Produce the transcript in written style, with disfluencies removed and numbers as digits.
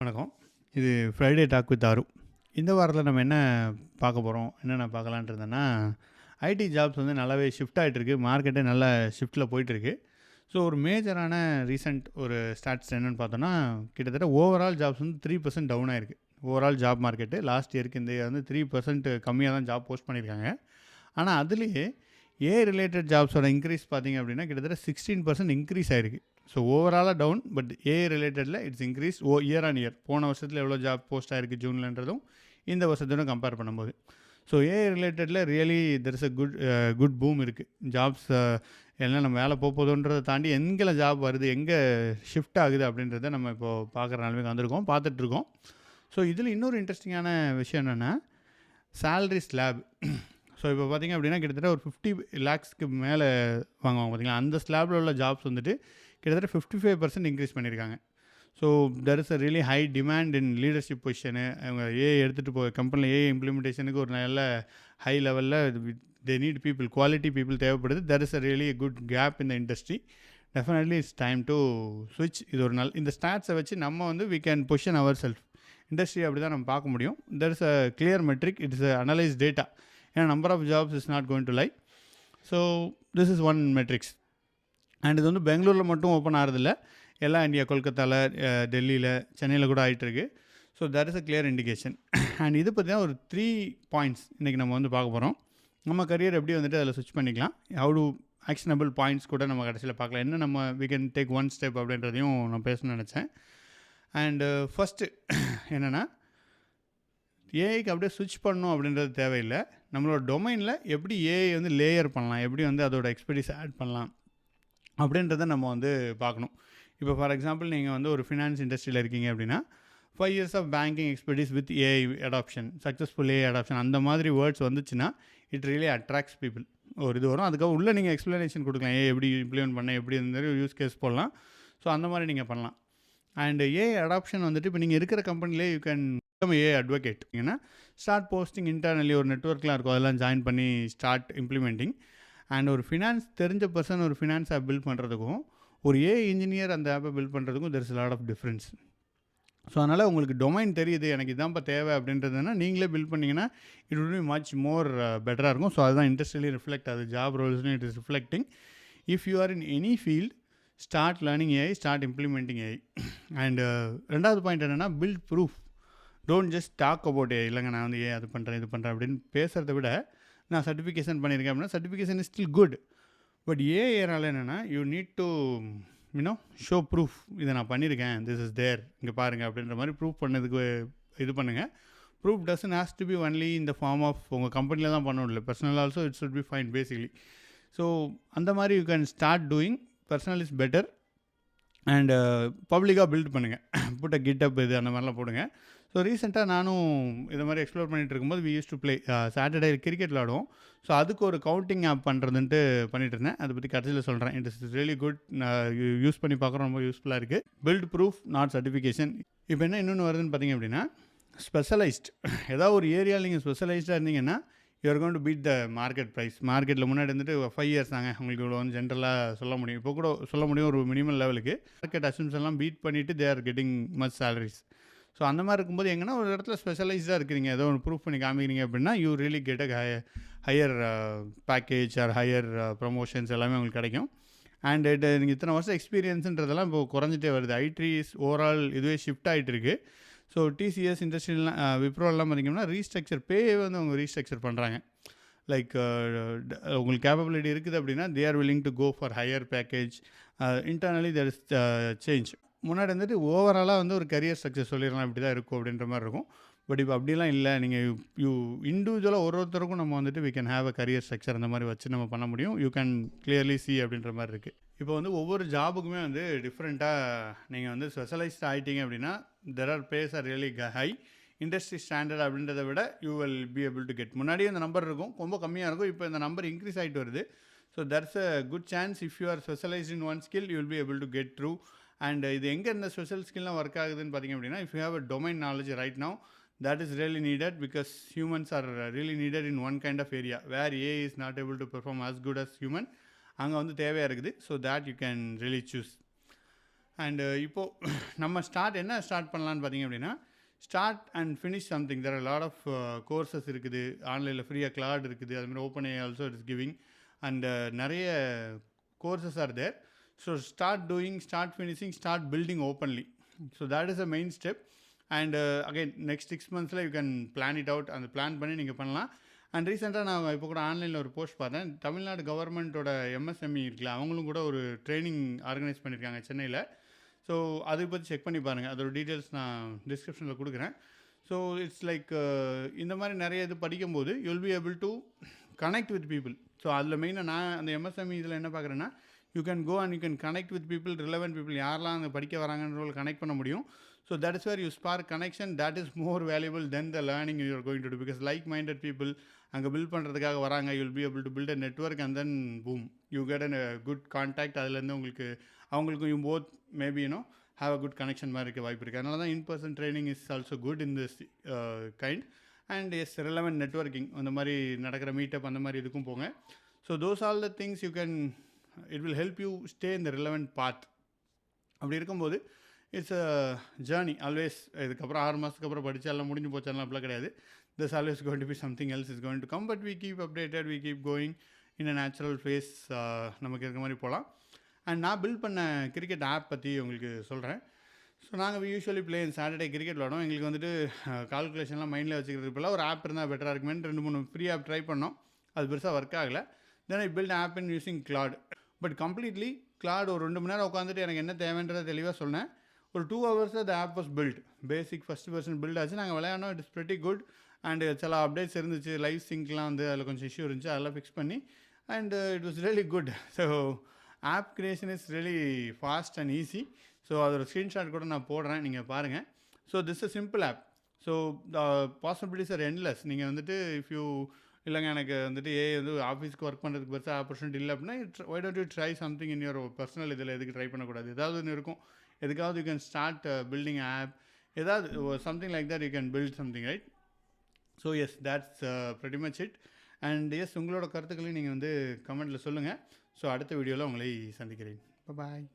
வணக்கம். இது Friday talk with ஆரு. இந்த வாரத்தில நம்ம என்ன பார்க்க போறோம், என்னென்ன பார்க்கலான்ட்டு இருந்தேன்னா, ஐடி ஜாப்ஸ் வந்து நல்லாவே ஷிஃப்ட் ஆயிட்டிருக்கு. மார்க்கெட்டே நல்ல ஷிஃப்ட்ல போயிட்டுருக்கு. ஸோ ஒரு மேஜரான ரீசென்ட் ஒரு ஸ்டாட்ஸ் என்னன்னு பார்த்தோம்னா, கிட்டத்தட்ட ஓவரால் ஜாப்ஸ் வந்து 3% டவுன் ஆயிருக்கு. ஓவரால் ஜாப் மார்க்கெட்டு லாஸ்ட் இயருக்கு இந்த இயர் வந்து 3% கம்மியா தான் ஜாப் போஸ்ட் பண்ணியிருக்காங்க. ஆனா அதிலேயே ஏஐ ரிலேட்டட் ஜாப்ஸோட இன்க்ரீஸ் பார்த்தீங்க அப்படின்னா, கிட்டத்தட்ட 16% இன்க்ரீஸ் ஆயிருக்கு. ஸோ ஓவராலா டவுன். பட் ஏஐ ரிலேட்டட்ல it's increase year on year. போன வருஷத்துல எவ்வளோ ஜாப் போஸ்ட் ஆயிருக்கு ஜூன்லன்றதும், இந்த வருஷத்தோட கம்பேர் பண்ணும்போது. ஸோ ஏஐ ரிலேட்டட்ல really there is a good boom இருக்கு. ஜாப்ஸ் எல்லாம் நம்ம வேலை போகுதுன்றதை தாண்டி எங்கே ஜாப் வருது, எங்கே ஷிஃப்ட் ஆகுது அப்படின்றத நம்ம இப்போ பார்க்குற நிலைமைக்கு வந்திருக்கோம், பார்த்துட்ருக்கோம். ஸோ இதில் இன்னொரு இன்ட்ரெஸ்டிங்கான விஷயம் என்னென்னா, சேலரி ஸ்லாப். ஸோ இப்போ பார்த்தீங்க அப்படின்னா, கிட்டத்தட்ட ஒரு 50 லேக்ஸ்க்கு மேலே வாங்குவாங்க பார்த்தீங்களா, அந்த ஸ்லாபில் உள்ள ஜாப்ஸ் வந்துட்டு கிட்டத்தட்ட 55% இன்க்ரீஸ் பண்ணியிருக்காங்க. So there is a really high demand in leadership position. அவங்க ஏஐ எடுத்துகிட்டு போய் கம்பெனியில் ஏஐ இம்ப்ளிமெண்டேஷனுக்கு ஒரு நல்ல ஹை லெவலில் they need people, quality people தேவைப்படுது. There is a really good gap in the industry. Definitely it's time to ஸ்விட்ச். இது ஒரு இந்த ஸ்டாட்ஸை வச்சு நம்ம வந்து we can position our self. Industry அப்படி தான் நம்ம பார்க்க முடியும். There is a clear metric. It's a analyse data. ஏன்னா number of jobs is not going to lie. So this is one metrics. And இது வந்து பெங்களூரில் மட்டும் ஓப்பன் ஆகிறதில்ல, எல்லா இந்தியா, கொல்கத்தாவில், டெல்லியில், சென்னையில் கூட ஆகிட்டுருக்கு. So that is a clear indication. And இது பற்றி தான் ஒரு 3 பாயிண்ட்ஸ் இன்றைக்கி நம்ம வந்து பார்க்க போகிறோம். நம்ம கரியர் எப்படி வந்துட்டு அதில் ஸ்விட்ச் பண்ணிக்கலாம், ஹவு டு ஆக்ஷனபிள் பாயிண்ட்ஸ் கூட நம்ம கடைசியில் பார்க்கலாம். என்ன நம்ம we can take one step அப்படின்றதையும் நான் பேசணும்னு நினச்சேன். அண்டு ஃபஸ்ட்டு என்னென்னா, ஏஐக்கு அப்படியே ஸ்விட்ச் பண்ணணும் அப்படின்றது தேவையில்லை. நம்மளோட டொமைனில் எப்படி ஏஐ வந்து லேயர் பண்ணலாம், எப்படி வந்து அதோட எக்ஸ்பர்டீஸ் ஆட் பண்ணலாம் அப்படின்றத நம்ம வந்து பார்க்கணும். இப்போ ஃபார் எக்ஸாம்பிள் நீங்கள் வந்து ஒரு ஃபினான்ஸ் இண்டஸ்ட்ரியில் இருக்கீங்க அப்படின்னா, 5 years of banking expertise with AI adoption, successful AI adoption, அந்த மாதிரி வேர்ட்ஸ் வந்துச்சுன்னா இட் ரியலி அட்ராக்ட்ஸ் பீப்புள். ஒரு இது வரும். அதுக்கப்புறம் உள்ளே நீங்கள் எக்ஸ்ப்ளனேஷன் கொடுக்கலாம், ஏஐ எப்படி இம்ப்ளிமெண்ட் பண்ண, எப்படி இந்த யூஸ் கேஸ் போடலாம். ஸோ அந்த மாதிரி நீங்கள் பண்ணலாம். அண்ட் ஏஐ அடாப்ஷன் வந்துட்டு இப்போ நீங்கள் இருக்கிற கம்பெனிலே you can become AI advocate. ஏன்னா ஸ்டார்ட் போஸ்டிங் இன்டர்னலி ஒரு நெட்ஒர்க்லாம் இருக்கும், அதெல்லாம் ஜாயின் பண்ணி ஸ்டார்ட் இம்ப்ளிமெண்டிங். அண்ட் ஒரு ஃபினான்ஸ் தெரிஞ்ச பர்சன் ஒரு ஃபினான்ஸ் ஆப் பில்ட் பண்ணுறதுக்கும், ஒரு ஏஐ இன்ஜினியர் அந்த ஆப்பை பில்ட் பண்ணுறதுக்கும் there is lot of difference. So அதனால் உங்களுக்கு டொமைன் தெரியுது, எனக்கு இதான்ப்பா தேவை அப்படின்றதுனா நீங்களே பில்ட் பண்ணிங்கன்னா it will be much more பெட்டராக இருக்கும். ஸோ அதுதான் இண்டஸ்ட்ரியலி ரிஃப்ளெக்ட் ஆகுது, ஜாப் ரோல்ஸ்லையும் it is reflecting. If you are in any field, start learning AI, start implementing AI. And ரெண்டாவது பாயிண்ட் என்னென்னா, build proof. Don't just talk about AI. இல்லைங்க நான் வந்து அது பண்ணுறேன் இது பண்ணுறேன் அப்படின்னு பேசுகிறத விட, நான் சர்டிஃபிகேஷன் பண்ணியிருக்கேன் அப்படின்னா certification is still good. But ஏஐனால என்னென்னா, you need to show proof. இதை நான் பண்ணியிருக்கேன், திஸ் இஸ் தேர், இங்கே பாருங்கள் அப்படின்ற மாதிரி ப்ரூஃப் பண்ணதுக்கு இது பண்ணுங்கள். Proof doesn't has to be only இந்த ஃபார்ம் ஆஃப் உங்கள் கம்பெனியில் தான் பண்ணணும், இல்லை personal also it should be fine basically. So அந்த மாதிரி you can start doing. Personal is better. And பப்ளிக்காக பில்ட் பண்ணுங்கள். புட்ட கிட்டப் இது அந்த மாதிரிலாம் போடுங்க. ஸோ ரீசெண்டாக நானும் இதை மாதிரி எக்ஸ்ப்ளோர் பண்ணிகிட்டு இருக்கும்போது we use to play Saturday cricket விளாடுவோம். ஸோ அதுக்கு ஒரு கவுண்டிங் ஆப் பண்ணுறதுன்ட்டு பண்ணிட்டு இருந்தேன். அதை பற்றி கடைசியில் சொல்கிறேன். It is really good. Use பண்ணி பார்க்குறோம், ரொம்ப யூஸ்ஃபுல்லாக இருக்குது. Build proof, not certification. இப்போ என்ன இன்னொன்று வருதுன்னு பார்த்தீங்க அப்படின்னா, ஸ்பெஷலைஸ்ட். ஏதாவது ஒரு ஏரியாவில் நீங்கள் ஸ்பெஷலைஸ்டாக இருந்தீங்கன்னா you're going to beat the market price. மார்க்கெட்டில் முன்னாடி வந்துட்டு 5 years தாங்க உங்களுக்கு இவ்வளோ வந்து ஜென்ரலாக சொல்ல முடியும். இப்போ கூட சொல்ல முடியும் ஒரு மினிமம் லெவலுக்கு. மார்க்கெட் அசம்ஸ் எல்லாம் பீட் பண்ணிவிட்டு they are getting much salaries. So அந்த மாதிரி இருக்கும்போது எங்கன்னா ஒரு இடத்துல ஸ்பெஷலைஸ்டாக இருக்கிறீங்க, ஏதோ ஒன்று ப்ரூஃப் பண்ணி காமிக்கிறீங்க அப்படின்னா you really get a higher package or higher promotions எல்லாமே உங்களுக்கு கிடைக்கும். அண்ட் நீங்கள் இத்தனை வருஷம் எக்ஸ்பீரியன்ஸுன்றதெல்லாம் இப்போ குறைஞ்சிட்டே வருது. ஐடிஸ் ஓவரால் இதுவே ஷிஃப்ட் ஆகிட்டு இருக்குது. ஸோ டிசிஎஸ் இண்டஸ்ட்ரியெலாம் விப்ரோலாம் பார்த்திங்கன்னா ரீஸ்ட்ரக்சர் பேயே வந்து அவங்க ரீஸ்ட்ரக்சர் பண்ணுறாங்க. லைக் உங்களுக்கு கேப்பபிலிட்டி இருக்குது அப்படின்னா they are willing to go for higher package. Internally there is change. முன்னாடி வந்துட்டு ஓவராலாக வந்து ஒரு கரியர் ஸ்ட்ரக்சர் சொல்லிடலாம், இப்படி தான் இருக்கும் அப்படின்ற மாதிரி இருக்கும். பட் இப்போ அப்படிலாம் இல்லை. நீங்கள் யூ இண்டிவிஜுவலாக ஒருத்தருக்கும் நம்ம வந்துட்டு we can have a career structure அந்த மாதிரி வச்சு நம்ம பண்ண முடியும். யூ கேன் கிளியர்லி சி அப்படின்ற மாதிரி இருக்குது. இப்போ வந்து ஒவ்வொரு ஜாபுக்குமே வந்து டிஃப்ரெண்ட்டாக நீங்கள் வந்து ஸ்பெஷலைஸ்ட் ஆகிட்டீங்க அப்படின்னா there are pays are really high. Industry standard அப்படின்றத விட you will be able to get. முன்னாடியே இந்த நம்பர் இருக்கும், ரொம்ப கம்மியாக இருக்கும். இப்போ இந்த நம்பர் இன்க்ரீஸ் ஆகிட்டு வருது. So that's a good chance. If you R specialised in one skill you will be able to get through. And இது எங்கே இந்த ஸ்பெஷல் ஸ்கில்லாம் ஒர்க் ஆகுதுன்னு பார்த்தீங்க அப்படின்னா, if you have a domain knowledge right now, that is really needed because humans are really needed in one kind of area where AI is not able to perform as good as human. அங்கே வந்து தேவையாக இருக்குது. So that you can really choose. And இப்போது நம்ம start பண்ணலான்னு பார்த்தீங்க அப்படின்னா, start and finish something. There are lot of courses இருக்குது. ஆன்லைனில் ஃப்ரீயாக கிளாட் இருக்குது. அதுமாதிரி OpenAI also it's giving. And நிறைய courses are there. So start doing, start finishing, start building openly. So that is a main step. And again next 6 monthஸில் you can plan it out. அந்த plan பண்ணி நீங்கள் பண்ணலாம். And ரீசெண்டாக நான் இப்போ கூட ஆன்லைனில் ஒரு போஸ்ட் பார்த்தேன். தமிழ்நாடு கவர்மெண்ட்டோட எம்எஸ்எம்இ இருக்குல்ல, அவங்களும் கூட ஒரு ட்ரைனிங் ஆர்கனைஸ் பண்ணியிருக்காங்க சென்னையில். ஸோ அதை பற்றி செக் பண்ணி பாருங்கள். அதோட டீட்டெயில்ஸ் நான் டிஸ்கிரிப்ஷனில் கொடுக்குறேன். ஸோ இட்ஸ் லைக் இந்த மாதிரி நிறைய இது படிக்கும்போது you'll be able to connect with people. So அதில் மெயினாக நான் அந்த எம்எஸ்எம்இ இதில் என்ன பார்க்குறேன்னா, you can go and you can connect with people, relevant people, யாரெல்லாம் அங்கே படிக்க வராங்கன்ற கனெக்ட் பண்ண முடியும். So that is where you spark connection. That is more valuable than the learning you are going to do. Because like minded people அங்கே build பண்ணுறதுக்காக வராங்க. You will be able to build a network and then boom you get a good contact. அதுலேருந்து அவங்களுக்கு you both maybe have a good connection மாதிரி இருக்க வாய்ப்பு இருக்குது. அதனால தான் in person training is also good in this kind. And as relevant networking, அந்த மாதிரி நடக்கிற மீட்டப் அந்த மாதிரி இதுக்கும் போங்க. So those all the things you can, it will help you stay in the relevant path. அப்படி இருக்கும்போது இட்ஸ் அ ஜேர்னி ஆல்வேஸ். இதுக்கப்புறம் 6 மாதத்துக்கு அப்புறம் படித்தாலும் முடிஞ்சு போச்சாலும் அப்படிலாம் கிடையாது. This always going to be something else is going to come. But we keep updated, we keep going in a natural phase. நமக்கு இருக்க மாதிரி போகலாம். அண்ட் நான் பில்ட் பண்ண கிரிக்கெட் ஆப் பற்றி உங்களுக்கு சொல்கிறேன். ஸோ நாங்கள் யூஸ்வலி பிளே சாட்டர்டே கிரிக்கெட் விளாடும். எங்களுக்கு வந்துட்டு கால்குலேஷன்லாம் மைண்டில் வச்சுக்கிறது போல் ஒரு ஆப் இருந்தால் பெட்டராக இருக்குமேனு 2-3 ஃப்ரீ ஆப் ட்ரை பண்ணோம். அது பெருசாக ஒர்க் ஆகலை. Then I build app in using Claude. But completely Claude ஒரு 2 மணி நேரம் உட்காந்துட்டு எனக்கு என்ன தேவைன்றதை தெளிவாக சொன்னேன். ஒரு 2 hours the app was build. Basic first version build ஆச்சு. நாங்கள் விளையாடணும். It is pretty good. And சில அப்டேட்ஸ் இருந்துச்சு. லைவ் சிங்க்லாம் வந்து அதில் கொஞ்சம் இஷ்யூ இருந்துச்சு. அதெல்லாம் ஃபிக்ஸ் பண்ணி and it was really good. So app creation is really fast and easy. So அதோட ஸ்க்ரீன்ஷாட் கூட நான் போடுறேன், நீங்கள் பாருங்கள். So this a simple app. So the possibilities are endless. நீங்கள் வந்துட்டு இஃப் யூ இல்லைங்க எனக்கு வந்துட்டு வந்து ஆஃபீஸ்க்கு ஒர்க் பண்ணுறதுக்கு பெருசாக ஆப்பர்ச்சுனிட்டி இல்லை அப்படின்னா, why don't you try something in your personal. இதில் எதுக்கு ட்ரை பண்ணக்கூடாது? ஏதாவது ஒன்று இருக்கும். எதுக்காவது you can start building app, ஏதாவது something like that you can build something, right? So yes, that's pretty much it. And yes, உங்களோட கருத்துக்களையும் நீங்கள் வந்து கமெண்ட்டில் சொல்லுங்கள். ஸோ அடுத்த வீடியோவில் உங்களை சந்திக்கிறேன். பாய்.